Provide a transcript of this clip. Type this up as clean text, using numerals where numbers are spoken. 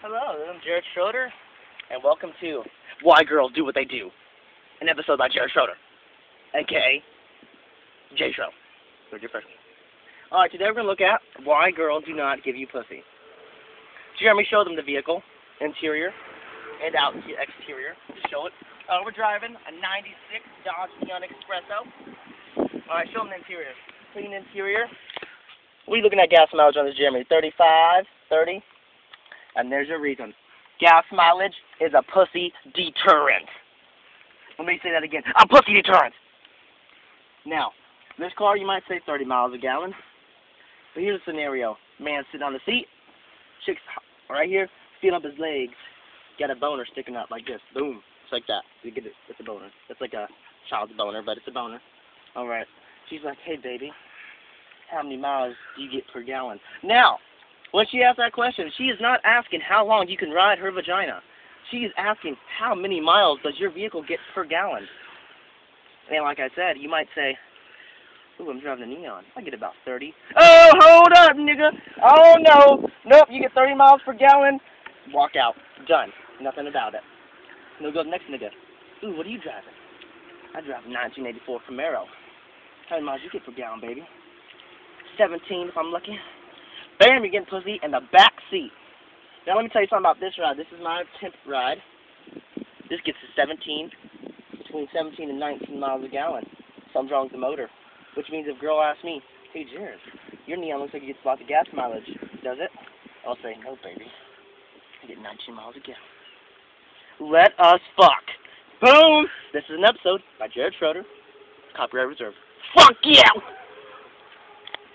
Hello, I'm Jared Schroeder, and welcome to Why Girls Do What They Do, an episode by Jared Schroeder, a.k.a. J. Schro. Alright, today we're going to look at why girls do not give you pussy. Jeremy showed them the vehicle, interior, and out exterior. Just show it. We're driving a 96 Dodge Neon Espresso. Alright, show them the interior. Clean interior. What are you looking at gas mileage on this, Jeremy? 35, 30? And there's your reason. Gas mileage is a pussy deterrent. Let me say that again. A pussy deterrent. Now, this car, you might say 30 miles a gallon. But here's a scenario. Man sitting on the seat. Chick's right here, feeling up his legs. Got a boner sticking up like this. Boom. It's like that. You get it. It's a boner. It's like a child's boner, but it's a boner. Alright. She's like, hey, baby, how many miles do you get per gallon? Now, when she asks that question, she is not asking how long you can ride her vagina. She is asking how many miles does your vehicle get per gallon. And like I said, you might say, ooh, I'm driving a Neon. I get about 30. Oh, hold up, nigga. Oh, no. Nope, you get 30 miles per gallon. Walk out. Done. Nothing about it. And we'll go to the next nigga. Ooh, what are you driving? I drive a 1984 Camaro. How many miles you get per gallon, baby? 17 if I'm lucky. Bam, you're getting pussy in the back seat. Now let me tell you something about this ride. This is my 10th ride. This gets to 17, between 17 and 19 miles a gallon. Something's wrong with the motor. Which means if a girl asks me, hey Jared, your Neon looks like it gets lots of gas mileage. Does it? I'll say, no baby. I get 19 miles a gallon. Let us fuck. Boom! This is an episode by Jared Schroeder. Copyright reserved. Fuck yeah!